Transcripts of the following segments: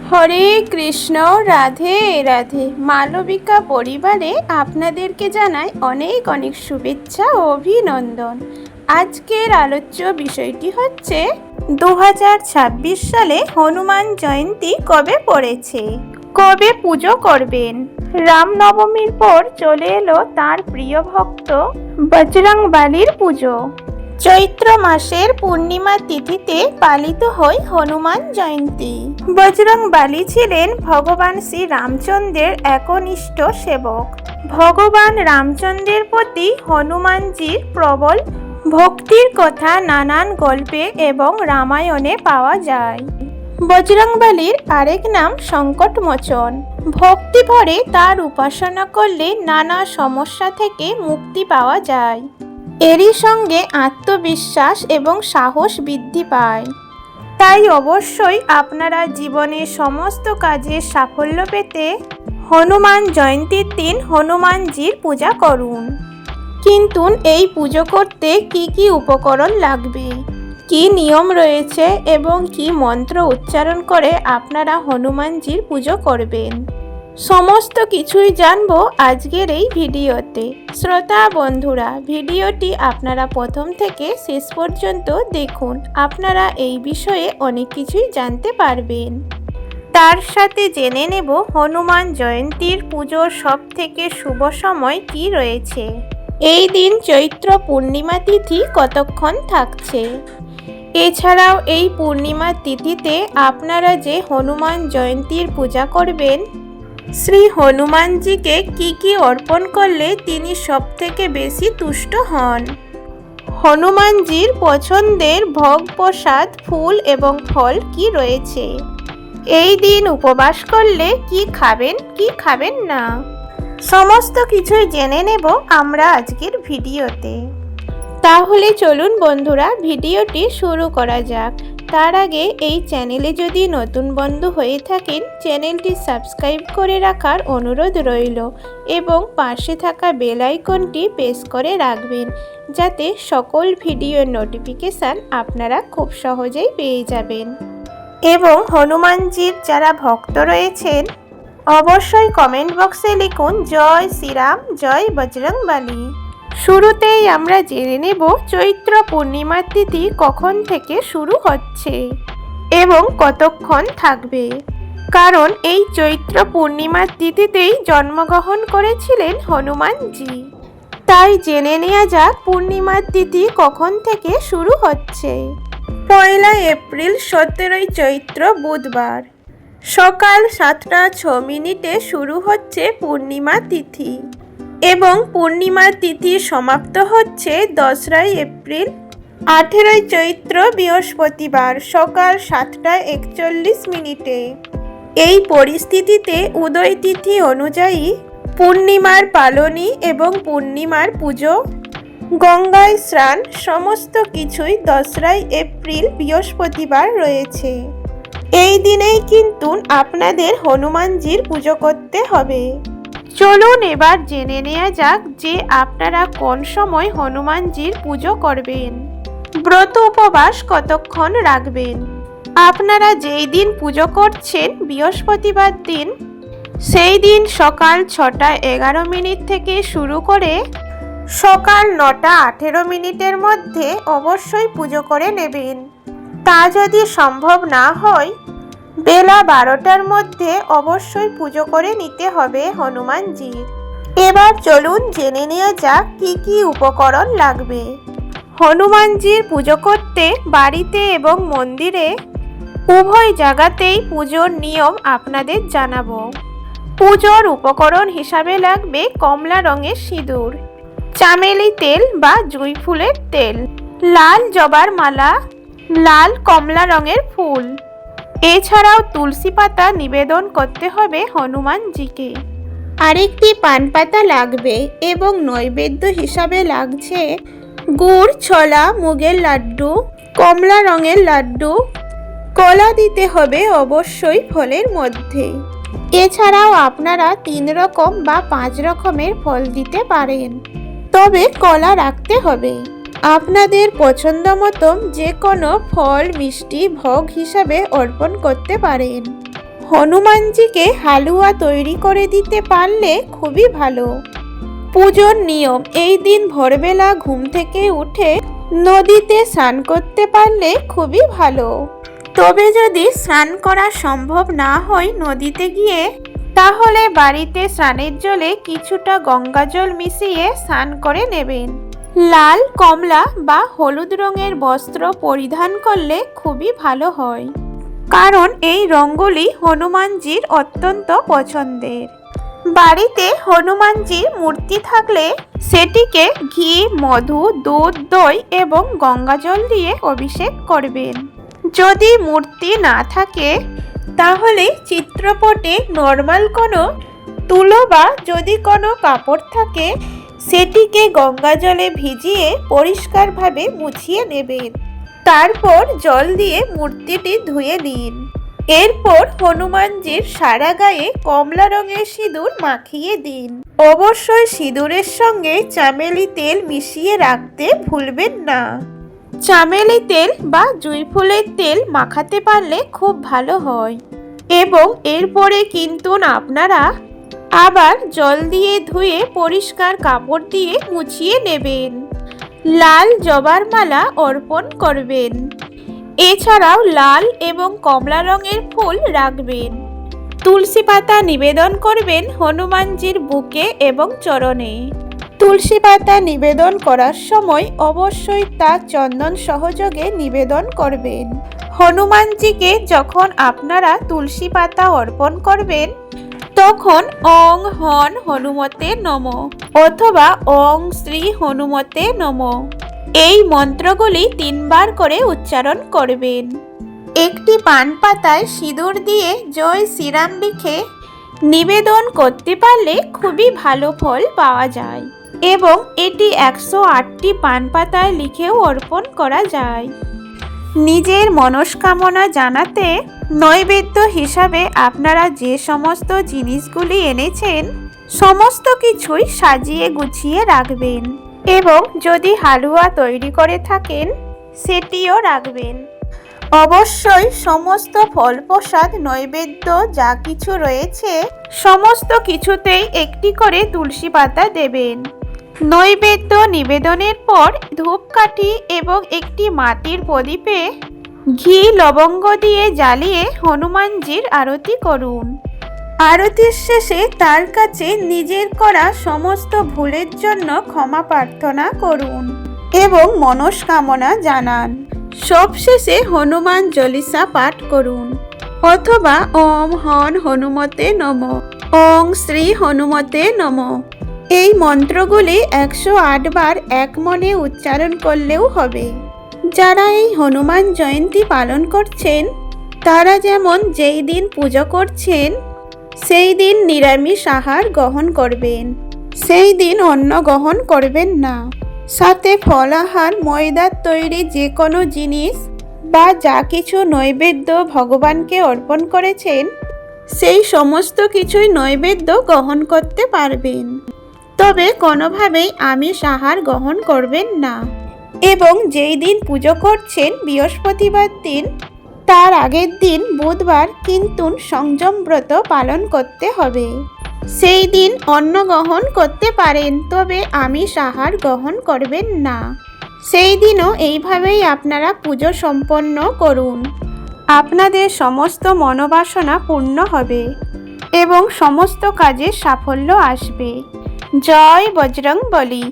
হরে কৃষ্ণ, রাধে রাধে। মালবিকা পরিবারে আপনাদেরকে জানাই অনেক অনেক শুভেচ্ছা ও অভিনন্দন। আজকের আলোচ্য বিষয়টি হচ্ছে 2026 সালে হনুমান জয়ন্তী কবে পড়েছে, কবে পুজো করবেন। রামনবমীর পর চলে এলো তার প্রিয় ভক্ত বজরংবলীর পুজো। চৈত্র মাসের পূর্ণিমা তিথিতে পালিত হয় হনুমান জয়ন্তী। বজরংবলী ছিলেন ভগবান শ্রী রামচন্দ্রের একনিষ্ঠ সেবক। ভগবান রামচন্দ্রের প্রতি হনুমানজির প্রবল ভক্তির কথা নানান গল্পে এবং রামায়ণে পাওয়া যায়। বজরংবলীর আরেক নাম সংকটমোচন। ভক্তি ভরে তার উপাসনা করলে নানা সমস্যা থেকে মুক্তি পাওয়া যায়। এরই সঙ্গে আত্মবিশ্বাস এবং সাহস বৃদ্ধি পায়। তাই অবশ্যই আপনারা জীবনে সমস্ত কাজে সাফল্য পেতে হনুমান জয়ন্তীর দিন হনুমানজির পূজা করুন। কিন্তু এই পুজো করতে কি কি উপকরণ লাগবে, কি নিয়ম রয়েছে এবং কি মন্ত্র উচ্চারণ করে আপনারা হনুমানজির পুজো করবেন, সমস্ত কিছুই জানবো আজকের এই ভিডিওতে। শ্রোতা বন্ধুরা, ভিডিওটি আপনারা প্রথম থেকে শেষ পর্যন্ত দেখুন, আপনারা এই বিষয়ে অনেক কিছুই জানতে পারবেন। তার সাথে জেনে নেব হনুমান জয়ন্তীর পুজোর সব থেকে শুভ সময় কি রয়েছে, এই দিন চৈত্র পূর্ণিমা তিথি কতক্ষণ থাকছে। এছাড়াও এই পূর্ণিমা তিথিতে আপনারা যে হনুমান জয়ন্তীর পূজা করবেন, শ্রী হনুমানজিকে কি কি অর্পণ করলে তিনি সবথেকে বেশি তুষ্ট হন। হনুমানজির পছন্দের ভোগ প্রসাদ, ফুল এবং ফল কি রয়েছে। এই দিন উপবাস করলে কি খাবেন কি খাবেন না, সমস্ত কিছুই জেনে নেব আমরা আজকের ভিডিওতে। তাহলে চলুন বন্ধুরা, ভিডিওটি শুরু করা যাক। তার আগে এই চ্যানেলে যদি নতুন বন্ধু হয়ে থাকেন, চ্যানেলটি সাবস্ক্রাইব করে রাখার অনুরোধ রইল এবং পাশে থাকা বেল আইকনটি প্রেস করে রাখবেন, যাতে সকল ভিডিওর নোটিফিকেশান আপনারা খুব সহজেই পেয়ে যাবেন। এবং হনুমানজির যারা ভক্ত রয়েছেন, অবশ্যই কমেন্ট বক্সে লিখুন জয় শ্রীরাম, জয় বজরংবলী। শুরুতেই আমরা জেনে নেব চৈত্র পূর্ণিমার তিথি কখন থেকে শুরু হচ্ছে এবং কতক্ষণ থাকবে। কারণ এই চৈত্র পূর্ণিমার তিথিতেই জন্মগ্রহণ করেছিলেন হনুমানজি। তাই জেনে নেওয়া যাক পূর্ণিমার তিথি কখন থেকে শুরু হচ্ছে। 1 এপ্রিল 17 চৈত্র বুধবার সকাল 7:06 শুরু হচ্ছে পূর্ণিমা তিথি এবং পূর্ণিমার তিথি সমাপ্ত হচ্ছে 10 এপ্রিল 18 চৈত্র বৃহস্পতিবার সকাল 7:41। এই পরিস্থিতিতে উদয় তিথি অনুযায়ী পূর্ণিমার পালনী এবং পূর্ণিমার পুজো, গঙ্গায় স্নান সমস্ত কিছুই 10 এপ্রিল বৃহস্পতিবার রয়েছে। এই দিনেই কিন্তু আপনাদের হনুমানজির পুজো করতে হবে। চলুন এবার জেনে নেওয়া যাক যে আপনারা কোন সময় হনুমানজির পুজো করবেন, ব্রত উপবাস কতক্ষণ রাখবেন। আপনারা যেই দিন পুজো করছেন বৃহস্পতিবার দিন, সেই দিন সকাল 6:11 থেকে শুরু করে সকাল 9:18 মধ্যে অবশ্যই পুজো করে নেবেন। তা যদি সম্ভব না হয়, বেলা 12টার মধ্যে অবশ্যই পুজো করে নিতে হবে হনুমানজির। এবার চলুন জেনে নেওয়া যাক কি কি উপকরণ লাগবে। হনুমানজির পুজো করতে বাড়িতে এবং মন্দিরে উভয় জায়গাতেই পুজোর নিয়ম আপনাদের জানাবো। পুজোর উপকরণ হিসাবে লাগবে কমলা রঙের সিঁদুর, চামেলি তেল বা জুঁই ফুলের তেল, লাল জবার মালা, লাল কমলা রঙের ফুল। এছাড়াও তুলসী পাতা নিবেদন করতে হবে হনুমানজিকে। আরেকটি পান পাতা লাগবে এবং নৈবেদ্য হিসাবে লাগছে গুড়, ছোলা, মুগের লাড্ডু, কমলা রঙের লাড্ডু। কলা দিতে হবে অবশ্যই ফলের মধ্যে। এছাড়াও আপনারা 3 রকম বা 5 রকমের ফল দিতে পারেন, তবে কলা রাখতে হবে। আপনাদের পছন্দ মতো যে কোনো ফল মিষ্টি ভোগ হিসাবে অর্পণ করতে পারেন। হনুমানজিকে হালুয়া তৈরি করে দিতে পারলে খুবই ভালো। পুজোর নিয়ম: এই দিন ভোরবেলা ঘুম থেকে উঠে নদীতে স্নান করতে পারলে খুবই ভালো। তবে যদি স্নান করা সম্ভব না হয় নদীতে গিয়ে, তাহলে বাড়িতে স্নানের জলে কিছুটা গঙ্গা জল মিশিয়ে স্নান করে নেবেন। লাল, কমলা বা হলুদ রঙের বস্ত্র পরিধান করলে খুবই ভালো হয়, কারণ এই রঙগুলি হনুমানজির অত্যন্ত পছন্দের। বাড়িতে হনুমানজির মূর্তি থাকলে সেটিকে ঘি, মধু, দুধ, দই এবং গঙ্গা জল দিয়ে অভিষেক করবেন। যদি মূর্তি না থাকে তাহলে চিত্রপটে নর্মাল কোনো তুলো বা যদি কোনো কাপড় থাকে সেটিকে গঙ্গা জলে ভিজিয়ে পরিষ্কারভাবে মুছিয়ে নেবেন। তারপর জল দিয়ে মূর্তিটি ধুয়ে নিন। এরপর হনুমানজির সারা গায়ে কমলা রঙের সিঁদুর মাখিয়ে দিন। অবশ্যই সিঁদুরের সঙ্গে চামেলি তেল মিশিয়ে রাখতে ভুলবেন না। চামেলি তেল বা জুঁই ফুলের তেল মাখাতে পারলে খুব ভালো হয়। এবং এরপরে কিন্তু আপনারা আবার জল দিয়ে ধুয়ে পরিষ্কার কাপড় দিয়ে মুছিয়ে নেবেন। লাল জবার মালা অর্পণ করবেন। এছাড়াও লাল এবং কমলা রঙের ফুল রাখবেন। তুলসী পাতা নিবেদন করবেন হনুমানজির বুকে এবং চরণে। তুলসী পাতা নিবেদন করার সময় অবশ্যই তা চন্দন সহযোগে নিবেদন করবেন। হনুমানজিকে যখন আপনারা তুলসী পাতা অর্পণ করবেন তখন ওং হন হনুমতে নমঃ অথবা ওং শ্রী হনুমতে নমঃ এই মন্ত্রগুলি 3 বার করে উচ্চারণ করবেন। একটি পান পাতায় সিঁদুর দিয়ে জয় শ্রীরাম লিখে নিবেদন করতে পারলে খুবই ভালো ফল পাওয়া যায় এবং এটি 108টি পান পাতায় লিখেও অর্পণ করা যায়। নিজের মনস্কামনা জানাতে নৈবেদ্য হিসাবে আপনারা যে সমস্ত জিনিসগুলি এনেছেন সমস্ত কিছুই সাজিয়ে গুছিয়ে রাখবেন এবং যদি হালুয়া তৈরি করে থাকেন সেটিও রাখবেন। অবশ্যই সমস্ত ফল প্রসাদ নৈবেদ্য যা কিছু রয়েছে সমস্ত কিছুতেই একটি করে তুলসী পাতা দেবেন। নৈবেদ্য নিবেদনের পর ধূপকাঠি এবং একটি মাটির প্রদীপে ঘি লবঙ্গ দিয়ে জ্বালিয়ে হনুমানজির আরতি করুন। আরতির শেষে তার কাছে নিজের করা সমস্ত ভুলের জন্য ক্ষমা প্রার্থনা করুন এবং মনস্কামনা জানান। সবশেষে হনুমান চল্লিশা পাঠ করুন অথবা ওম হন হনুমতে নমঃ, ওং শ্রী হনুমতে নমঃ। এই মন্ত্রগুলি 108 বার এক মনে উচ্চারণ করলেও হবে। যারা এই হনুমান জয়ন্তী পালন করছেন তারা যেমন যেই দিন পুজো করছেন সেই দিন নিরামিষ আহার গ্রহণ করবেন, সেই দিন অন্ন গ্রহণ করবেন না। সাথে ফলাহার, ময়দার তৈরি যে কোনো জিনিস বা যা কিছু নৈবেদ্য ভগবানকে অর্পণ করেছেন সেই সমস্ত কিছুই নৈবেদ্য গ্রহণ করতে পারবেন। তবে কোনোভাবেই আমিষ আহার গ্রহণ করবেন না এবং যেই দিন পুজো করছেন বৃহস্পতিবার দিন তার আগের দিন বুধবার কিন্তু সংযম ব্রত পালন করতে হবে। সেই দিন অন্ন গ্রহণ করতে পারেন তবে আমিষ আহার গ্রহণ করবেন না। সেই দিনও এইভাবেই আপনারা পুজো সম্পন্ন করুন। আপনাদের সমস্ত মনোবাসনা পূর্ণ হবে এবং সমস্ত কাজে সাফল্য আসবে। জয় বজরংবলী।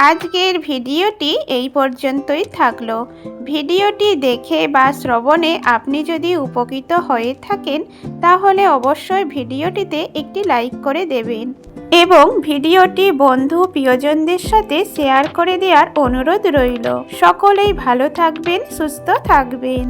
আজকের ভিডিওটি এই পর্যন্তই থাকলো। ভিডিওটি দেখে বা শ্রবণে আপনি যদি উপকৃত হয়ে থাকেন তাহলে অবশ্যই ভিডিওটিতে একটি লাইক করে দেবেন এবং ভিডিওটি বন্ধু প্রিয়জনদের সাথে শেয়ার করে দেওয়ার অনুরোধ রইল। সকলেই ভালো থাকবেন, সুস্থ থাকবেন।